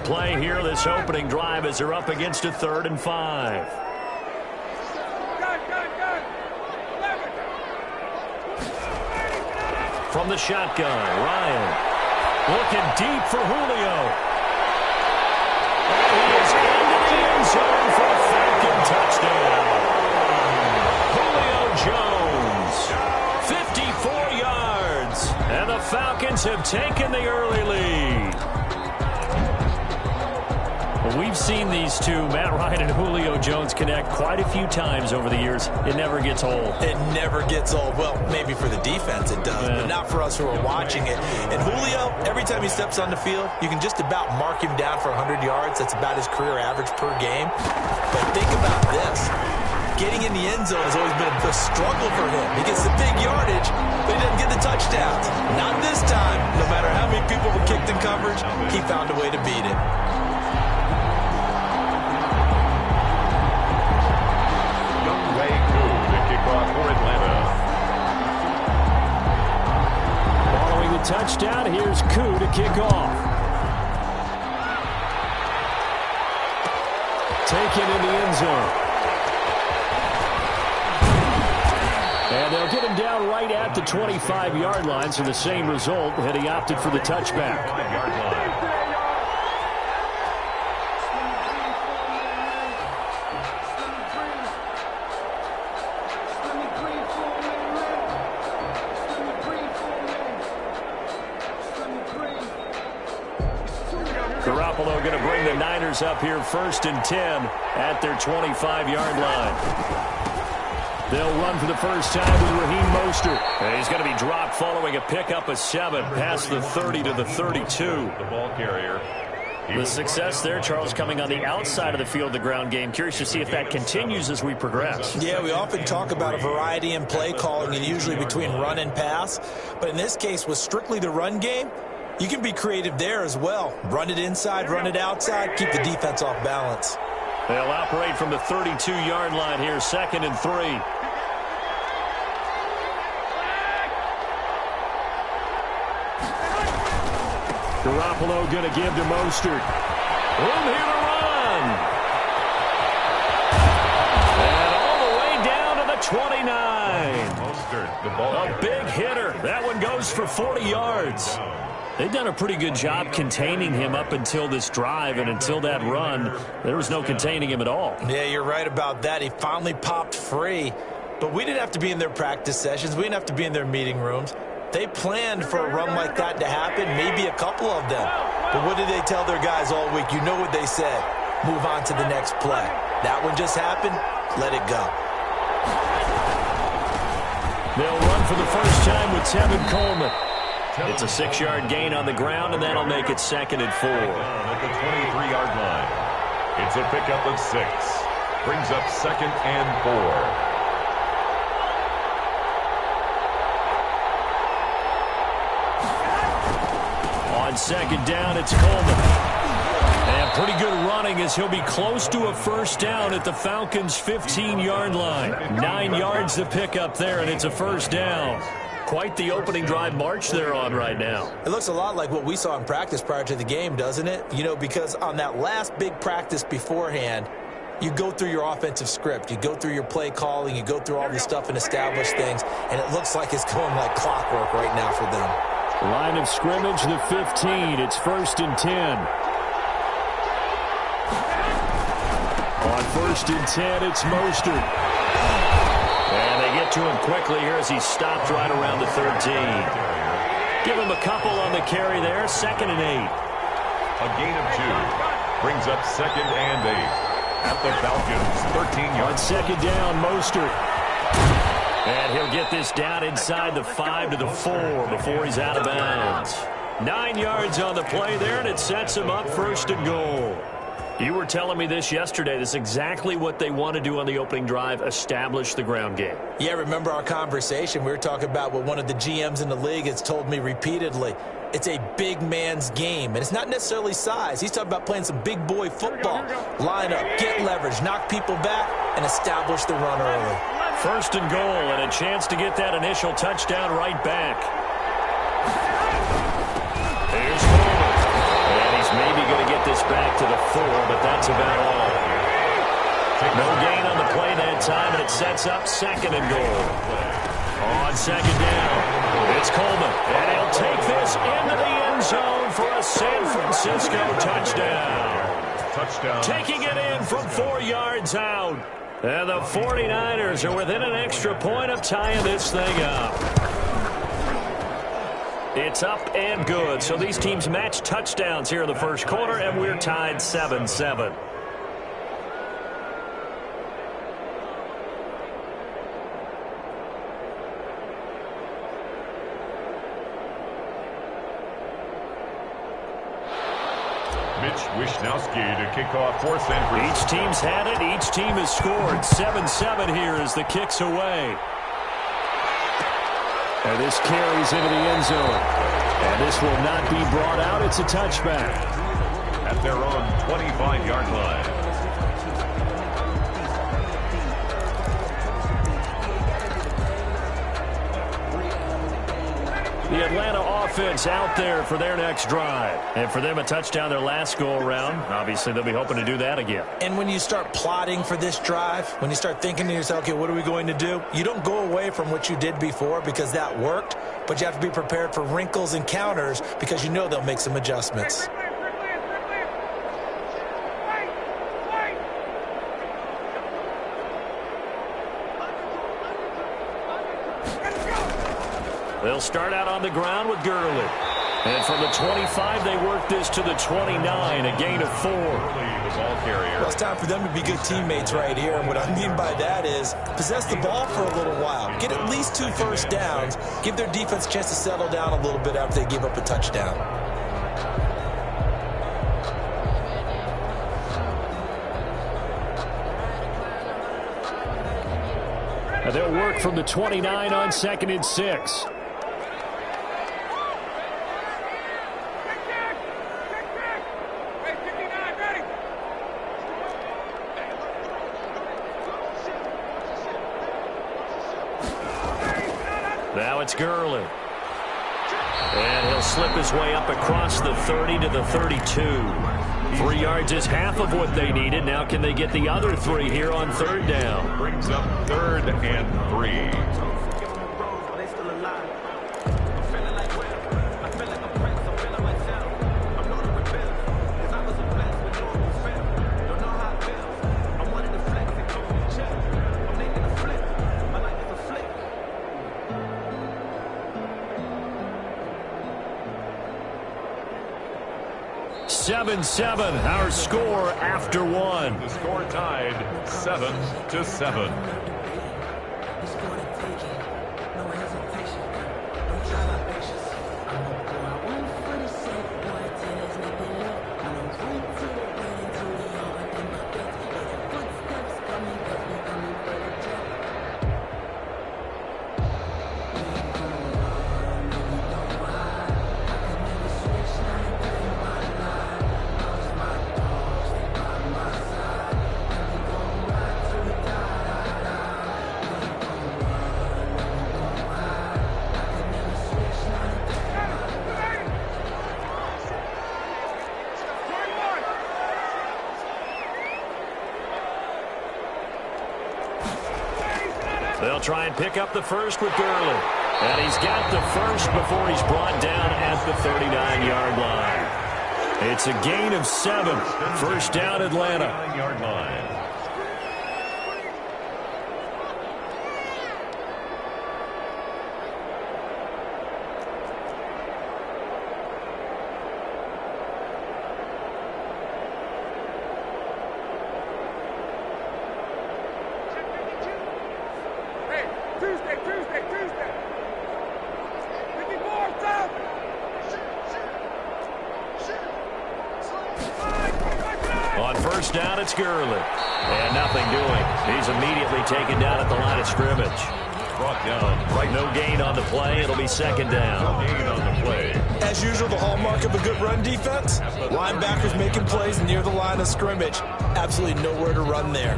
play here this opening drive as they're up against a 3rd and 5. From the shotgun, Ryan looking deep for Julio. And he is into the end zone for a Falcon touchdown. Julio Jones, 54 yards, and the Falcons have taken the early lead. Well, we've seen these two, Matt Ryan and Julio Jones, connect quite a few times over the years. It never gets old. It never gets old. Well, maybe for the defense it does, but not for us who are watching it. And Julio, every time he steps on the field, you can just about mark him down for 100 yards. That's about his career average per game. But think about this. Getting in the end zone has always been a struggle for him. He gets the big yardage, but he doesn't get the touchdowns. Not this time. No matter how many people were kicked in coverage, he found a way to beat it. Following the touchdown, here's Koo to kick off. Taken in the end zone. And they'll get him down right at the 25-yard line, so the same result, had he opted for the touchback. Garoppolo going to bring the Niners up here 1st and 10 at their 25-yard line. They'll run for the first time with Raheem Mostert. And he's going to be dropped following a pickup of 7 past the 30 to the 32. The ball carrier. The success there, Charles, coming on the outside of the field, the ground game. Curious to see if that continues as we progress. Yeah, we often talk about a variety in play calling, and usually between run and pass. But in this case, with strictly the run game, you can be creative there as well. Run it inside, run it outside, keep the defense off balance. They'll operate from the 32-yard line here, 2nd and 3. Garoppolo going to give to Mostert. Room here to run. And all the way down to the 29. Mostert, the ball A big hitter. That one goes for 40 yards. They've done a pretty good job containing him up until this drive, and until that run, there was no containing him at all. Yeah, you're right about that. He finally popped free, but we didn't have to be in their practice sessions. We didn't have to be in their meeting rooms. They planned for a run like that to happen, maybe a couple of them. But what did they tell their guys all week? You know what they said. Move on to the next play. That one just happened. Let it go. They'll run for the first time with Tevin Coleman. It's a 6-yard gain on the ground, and that'll make it 2nd and 4. At the 23-yard line. It's a pickup of 6. Brings up 2nd and 4. On 2nd down, it's Coleman. And pretty good running as he'll be close to a first down at the Falcons' 15-yard line. 9 yards to pick up there, and it's a first down. Quite the opening drive march they're on right now. It looks a lot like what we saw in practice prior to the game, doesn't it? You know, because on that last big practice beforehand, you go through your offensive script. You go through your play calling. You go through all this stuff and establish things. And it looks like it's going like clockwork right now for them. Line of scrimmage, the 15. It's 1st and 10. On 1st and 10, it's Mostert. And they get to him quickly here as he stopped right around the 13. Give him a couple on the carry there, 2nd and 8. A gain of 2. Brings up 2nd and 8. At the Falcons, 13 yards. On 2nd down, Mostert. And he'll get this down inside the 5 to the 4 before he's out of bounds. 9 yards on the play there, and it sets him up 1st and goal. You were telling me this yesterday. This is exactly what they want to do on the opening drive, establish the ground game. Yeah, remember our conversation? We were talking about what one of the GMs in the league has told me repeatedly. It's a big man's game, and it's not necessarily size. He's talking about playing some big boy football. Line up, get leverage, knock people back, and establish the run early. 1st and goal, and a chance to get that initial touchdown right back. Here's Coleman. And he's maybe going to get this back to the 4, but that's about all. No gain on the play that time, and it sets up 2nd and goal. On 2nd down, it's Coleman, and he'll take this into the end zone for a San Francisco touchdown. Taking it in from 4 yards out. And the 49ers are within an extra point of tying this thing up. It's up and good. So these teams match touchdowns here in the first quarter, and we're tied 7-7. Wishnowski to kick off for San Francisco. Each team's had it. Each team has scored. 7-7 here as the kick's away. And this carries into the end zone. And this will not be brought out. It's a touchback. At their own 25-yard line. The Atlanta offense out there for their next drive. And for them, a touchdown their last go-around. Obviously, they'll be hoping to do that again. And when you start plotting for this drive, when you start thinking to yourself, okay, what are we going to do? You don't go away from what you did before because that worked, but you have to be prepared for wrinkles and counters because you know they'll make some adjustments. They'll start out on the ground with Gurley. And from the 25, they work this to the 29, a gain of 4. Well, it's time for them to be good teammates right here. And what I mean by that is possess the ball for a little while. Get at least 2 first downs. Give their defense a chance to settle down a little bit after they give up a touchdown. And they'll work from the 29 on 2nd and 6. Now it's Gurley. And he'll slip his way up across the 30 to the 32. 3 yards is half of what they needed. Now can they get the other 3 here on 3rd down? Brings up 3rd and 3. Our score after 1. The score tied 7-7. They'll try and pick up the first with Gurley. And he's got the first before he's brought down at the 39-yard line. It's a gain of 7. First down, Atlanta. 39-yard line. On first down, it's Gurley. And nothing doing. He's immediately taken down at the line of scrimmage. Brought down. Right, no gain on the play. It'll be 2nd down. No gain on the play. As usual, the hallmark of a good run defense, linebackers making plays near the line of scrimmage. Absolutely nowhere to run there.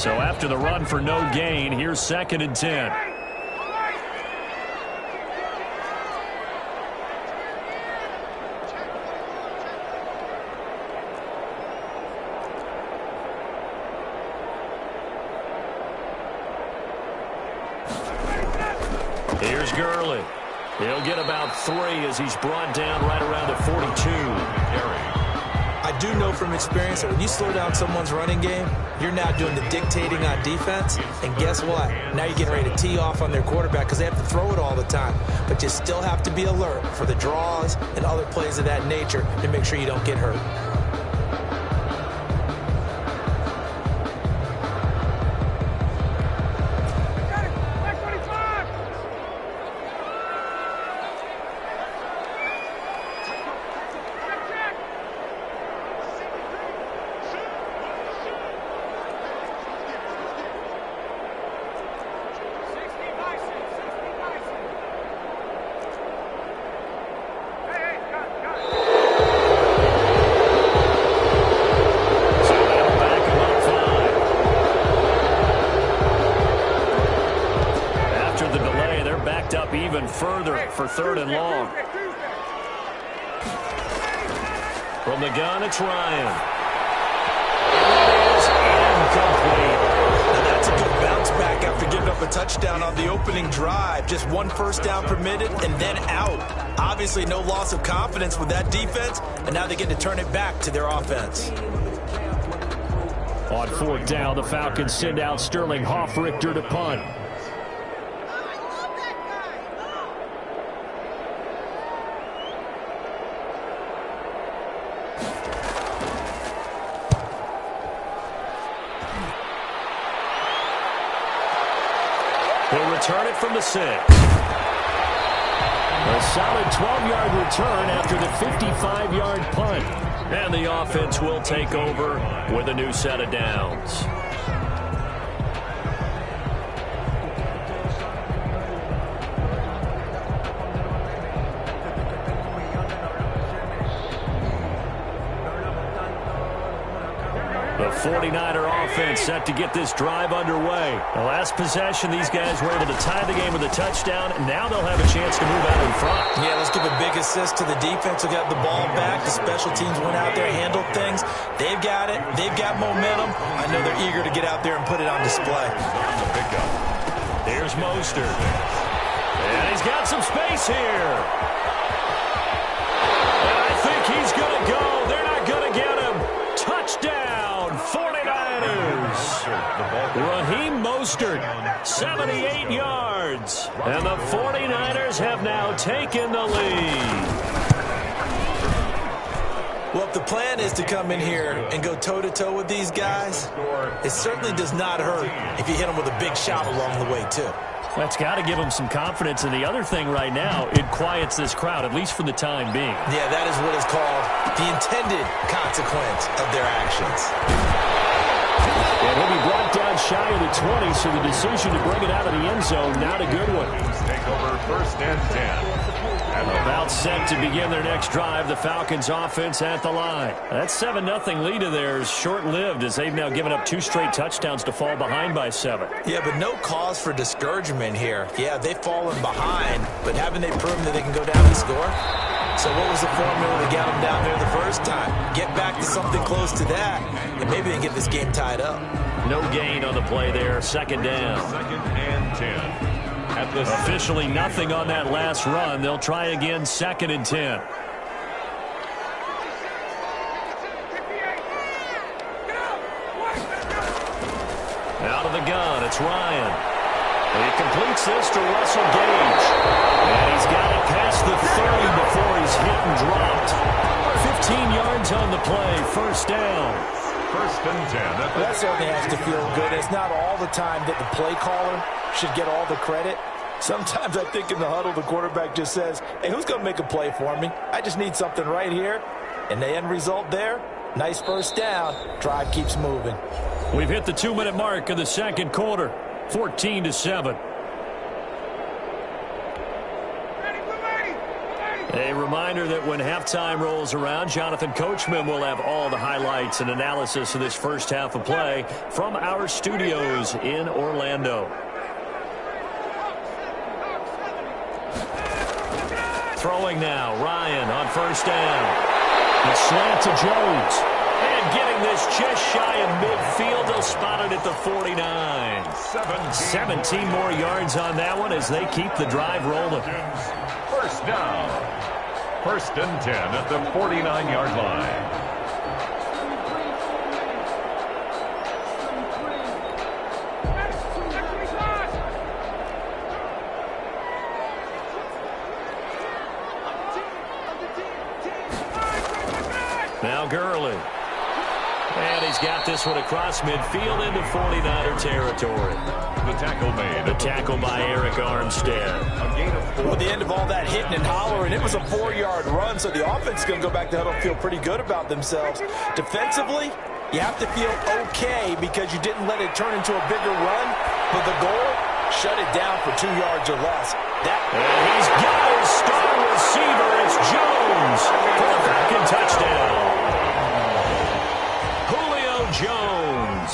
So after the run for no gain, here's 2nd and 10. Here's Gurley. He'll get about 3 as he's brought down right around the 42. I do know from experience that when you slow down someone's running game, you're now doing the dictating on defense. And guess what? Now you're getting ready to tee off on their quarterback because they have to throw it all the time. But you still have to be alert for the draws and other plays of that nature to make sure you don't get hurt. Up even further for 3rd and long. From the gun, it's Ryan. It is incomplete. Now that's a good bounce back after giving up a touchdown on the opening drive. Just 1 first down permitted and then out. Obviously no loss of confidence with that defense, and now they get to turn it back to their offense. On 4th down, the Falcons send out Sterling Hoffrichter to punt. He'll return it from the 6. A solid 12-yard return after the 55-yard punt. And the offense will take over with a new set of downs. The 49er offense set to get this drive underway. The last possession, these guys were able to tie the game with a touchdown, and now they'll have a chance to move out in front. Yeah, let's give a big assist to the defense who got the ball back. The special teams went out there, handled things. They've got it. They've got momentum. I know they're eager to get out there and put it on display. Here's Mostert. And he's got some space here. And I think he's going to go. They're not going to get him. Touchdown. 49ers. Raheem Mostert, 78 yards. And the 49ers have now taken the lead. Well, if the plan is to come in here and go toe-to-toe with these guys, it certainly does not hurt if you hit them with a big shot along the way, too. That's got to give them some confidence. And the other thing right now, it quiets this crowd, at least for the time being. Yeah, that is what is called the intended consequence of their actions. And he'll be brought down shy of the 20, so the decision to bring it out of the end zone, not a good one. Take over 1st and 10. About set to begin their next drive, the Falcons offense at the line. That 7-0 lead of theirs short-lived as they've now given up 2 straight touchdowns to fall behind by 7. Yeah, but no cause for discouragement here. Yeah, they've fallen behind, but haven't they proven that they can go down and score? So what was the formula that got them down there the first time? Get back to something close to that, and maybe they can get this game tied up. No gain on the play there, 2nd down. 2nd and 10. Officially nothing on that last run. They'll try again, 2nd and 10. Out of the gun, it's Ryan. He completes this to Russell Gage. And he's got it past the 30 before he's hit and dropped. 15 yards on the play, 1st down. 1st and 10. That certainly has to feel good. It's not all the time that the play caller should get all the credit. Sometimes I think in the huddle, the quarterback just says, hey, who's going to make a play for me? I just need something right here. And the end result there, nice 1st down. Drive keeps moving. We've hit the 2-minute mark of the 2nd quarter, 14-7. A reminder that when halftime rolls around, Jonathan Coachman will have all the highlights and analysis of this first half of play from our studios in Orlando. Throwing now, Ryan on first down. The slant to Jones. And getting this just shy of midfield. They'll spot it at the 49. 17 more yards on that one as they keep the drive rolling. First down. First and 10 at the 49-yard line. Now Gurley. And he's got this one across midfield into 49er territory. The tackle made. The tackle by Eric Armstead. Well, at the end of all that hitting and hollering, it was a 4-yard run, so the offense is going to go back to huddle and feel pretty good about themselves. Defensively, you have to feel okay because you didn't let it turn into a bigger run, but the goal, shut it down for 2 yards or less. And he's got his star receiver. It's Jones for the Falcon touchdown. Jones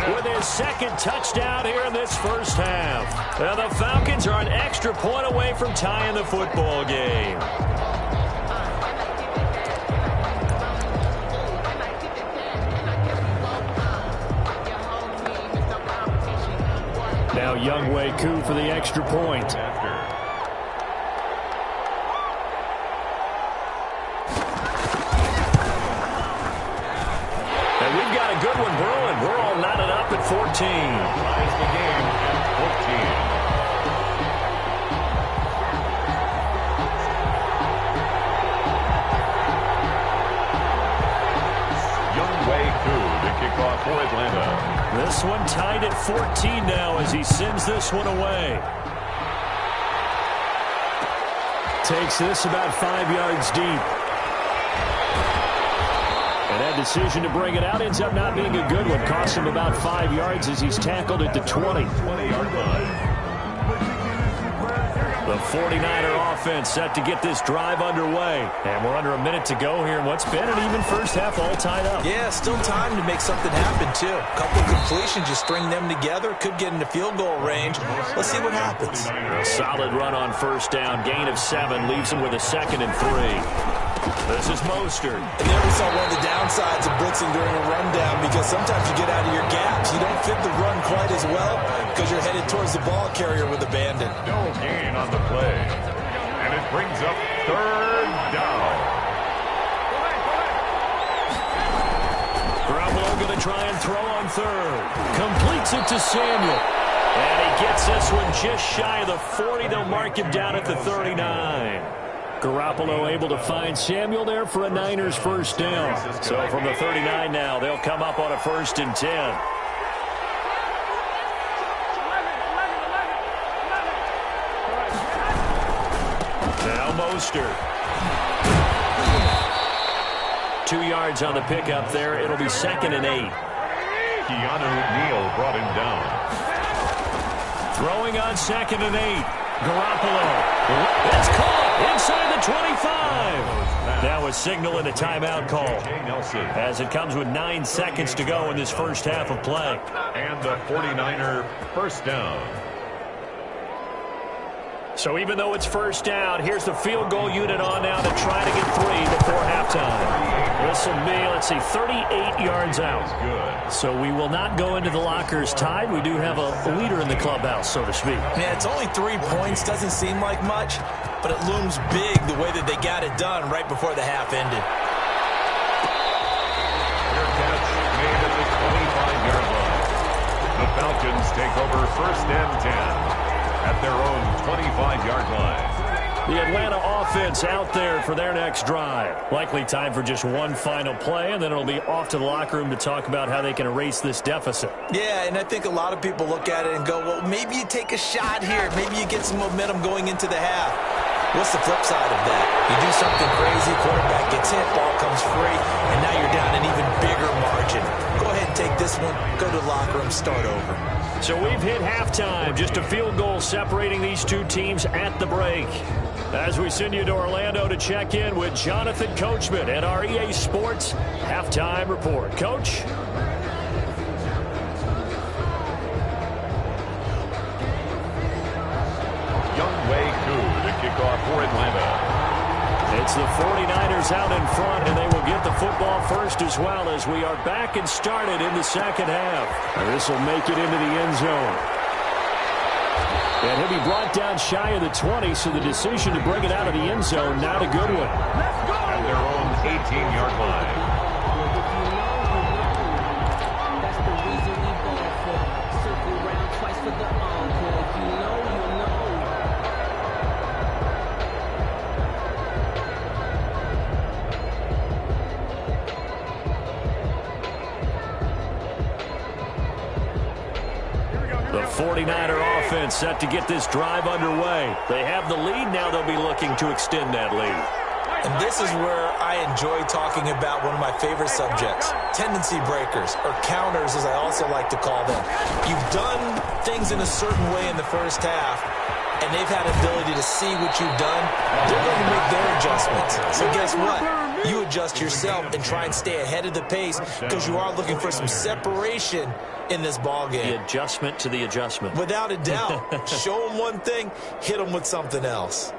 with his second touchdown here in this first half. Now the Falcons are an extra point away from tying the football game. Now Younghoe Koo for the extra point. Good one brewing. We're all knotted up at 14. Ties the game at 14. Younghoe Koo to kick off for Atlanta. This one tied at 14 now as he sends this one away. Takes this about 5 yards deep. And that decision to bring it out ends up not being a good one. Costs him about 5 yards as he's tackled at the 20. 20-yard line. The 49er offense set to get this drive underway. And we're under a minute to go here in what's been an even first half all tied up. Yeah, still time to make something happen, too. A couple of completions, just string them together. Could get into field goal range. Let's see what happens. A solid run on first down. Gain of 7 leaves him with a 2nd and 3. This is Mostert. And there we saw one of the downsides of blitzing during a rundown because sometimes you get out of your gaps. You don't fit the run quite as well because you're headed towards the ball carrier with abandon. No gain on the play. And it brings up third down. Garoppolo going to try and throw on third. Completes it to Samuel. And he gets this one just shy of the 40. They'll mark him down at the 39. Garoppolo able to find Samuel there for a Niners first down. So from the 39 now, they'll come up on a 1st and 10. Now Mostert. 2 yards on the pickup there. It'll be 2nd and 8. Keanu Neal brought him down. Throwing on 2nd and 8. Garoppolo. It's caught inside the 25. Now a signal and a timeout call as it comes with 9 seconds to go in this first half of play. And the 49er first down. So even though it's first down, here's the field goal unit on now to try to get 3 before halftime. This will be, let's see, 38 yards out. Good. So we will not go into the lockers tied. We do have a leader in the clubhouse, so to speak. Man, it's only 3 points. Doesn't seem like much, but it looms big the way that they got it done right before the half ended. Their catch made at the 25-yard line. The Falcons take over 1st and 10. At their own 25-yard line. The Atlanta offense out there for their next drive. Likely time for just one final play, and then it'll be off to the locker room to talk about how they can erase this deficit. Yeah, and I think a lot of people look at it and go, well, maybe you take a shot here. Maybe you get some momentum going into the half. What's the flip side of that? You do something crazy, quarterback gets hit, ball comes free, and now you're down an even bigger margin. Go ahead and take this one, go to the locker room, start over. So we've hit halftime. Just a field goal separating these two teams at the break. As we send you to Orlando to check in with Jonathan Coachman and our EA Sports Halftime Report. Coach? Kickoff for Atlanta. It's the 49ers out in front, and they will get the football first as well as we are back and started in the second half. And this will make it into the end zone. And he'll be brought down shy of the 20, so the decision to bring it out of the end zone, not a good one. And their own 18-yard line. That's the reason we ball for. Circle round twice for the encore. If you know, you know. The 49er offense set to get this drive underway. They have the lead. Now they'll be looking to extend that lead. And this is where I enjoy talking about one of my favorite subjects, tendency breakers, or counters as I also like to call them. You've done things in a certain way in the first half, and they've had ability to see what you've done. They're going to make their adjustments. So guess what? You adjust yourself and try and stay ahead of the pace because you are looking for some separation in this ball game. The adjustment to the adjustment. Without a doubt. Show them one thing, hit them with something else.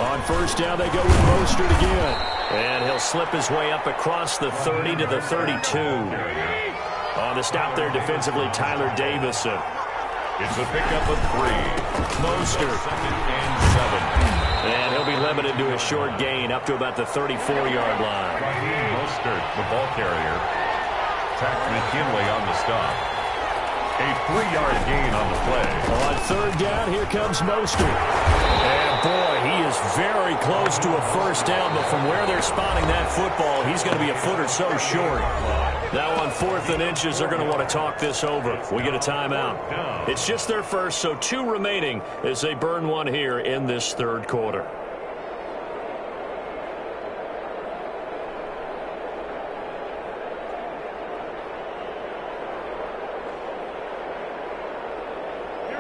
On first down, they go with Mostert again. And he'll slip his way up across the 30 to the 32. On the stop there defensively, Tyler Davison. It's a pickup of 3. Mostert. Second and 7. And he'll be limited to a short gain up to about the 34-yard line. Mostert, the ball carrier, tacked McKinley on the stop. A 3-yard gain on the play. On third down, here comes Mostert. And boy, he is very close to a first down, but from where they're spotting that football, he's going to be a foot or so short. Now on 4th and inches, they're going to want to talk this over. We get a timeout. It's just their first, so 2 remaining as they burn one here in this third quarter.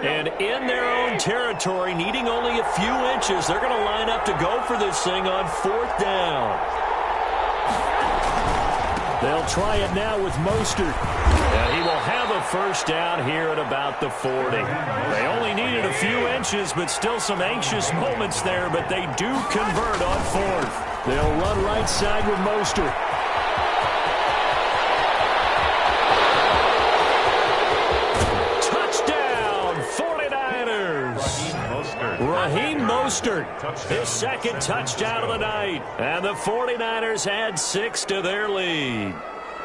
And in their own territory, needing only a few inches, they're going to line up to go for this thing on 4th down. They'll try it now with Mostert. And he will have a first down here at about the 40. They only needed a few inches, but still some anxious moments there, but they do convert on 4th. They'll run right side with Mostert. Raheem Mostert, his second touchdown of the night. And the 49ers add 6 to their lead.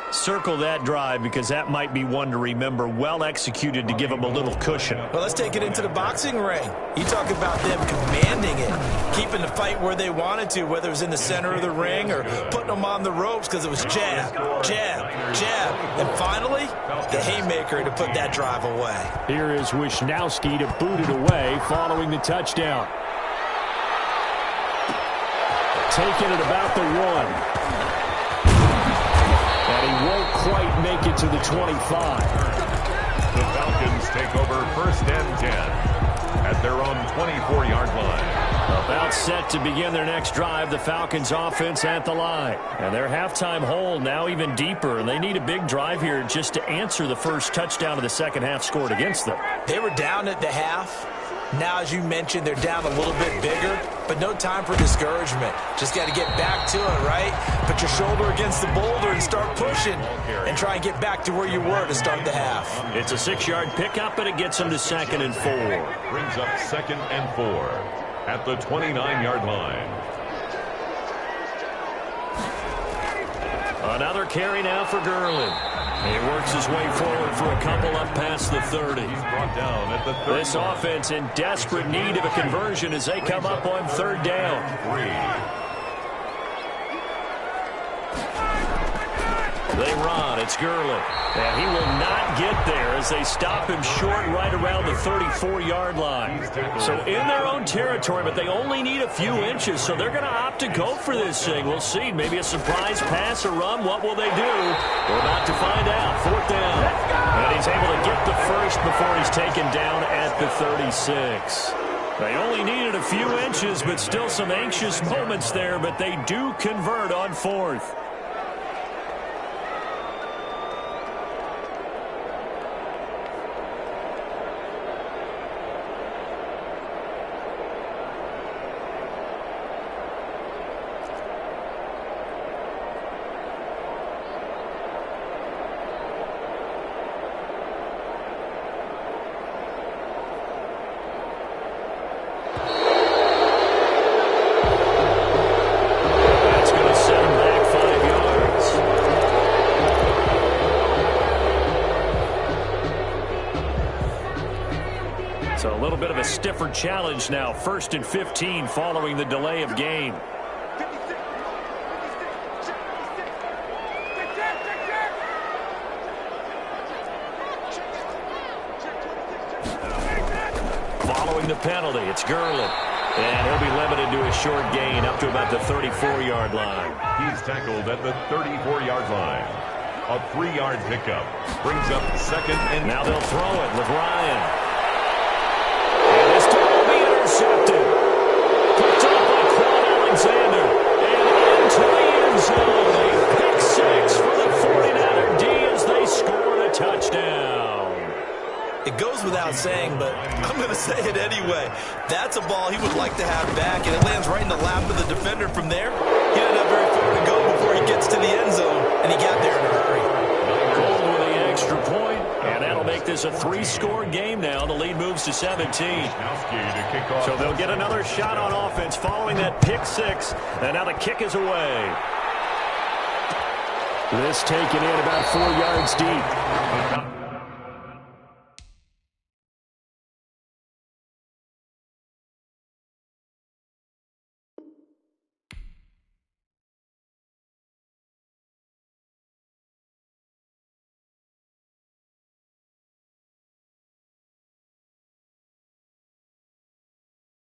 Circle that drive because that might be one to remember. Well executed to give them a little cushion. Well, let's take it into the boxing ring. You talk about them commanding it, keeping the fight where they wanted to, whether it was in the center of the ring or putting them on the ropes because it was jab, jab, jab. And finally, the haymaker to put that drive away. Here is Wisnowski to boot it away following the touchdown. Taking it about the 1. And he won't quite make it to the 25. The Falcons take over 1st and 10 at their own 24-yard line. About set to begin their next drive, the Falcons offense at the line. And their halftime hole now even deeper, and they need a big drive here just to answer the first touchdown of the second half scored against them. They were down at the half. Now, as you mentioned, they're down a little bit bigger, but no time for discouragement. Just got to get back to it, right? Put your shoulder against the boulder and start pushing and try and get back to where you were to start the half. It's a 6-yard pickup, and it gets them to 2nd and 4. Brings up 2nd and 4 at the 29-yard line. Another carry now for Gurley. He works his way forward for a couple up past the 30. He's brought down at the 30. This offense in desperate need of a conversion as they come up on 3rd down. They run. It's Gurley. And he will not get there as they stop him short right around the 34-yard line. So in their own territory, but they only need a few inches, so they're going to opt to go for this thing. We'll see. Maybe a surprise pass or run. What will they do? We're about to find out. Fourth down. And he's able to get the first before he's taken down at the 36. They only needed a few inches, but still some anxious moments there, but they do convert on fourth. Stiffer challenge now, 1st and 15 following the delay of game. Following the penalty, it's Gurley. And he'll be limited to a short gain up to about the 34-yard line. He's tackled at the 34-yard line. A 3-yard pickup brings up 2nd and... Now they'll throw it with Ryan. Intercepted. Picked up by Clyde Alexander. And into the end zone. A pick 6 for the 49er D as they scored a touchdown. It goes without saying, but I'm going to say it anyway. That's a ball he would like to have back, and it lands right in the lap of the defender from there. He doesn't have very far to go before he gets to the end zone, and he got there in a hurry. Gold with the extra point, and that'll make this a 3-score game now. The lead moves to 17. So they'll get another shot on offense following that pick 6, and now the kick is away. This taken in about 4 yards deep.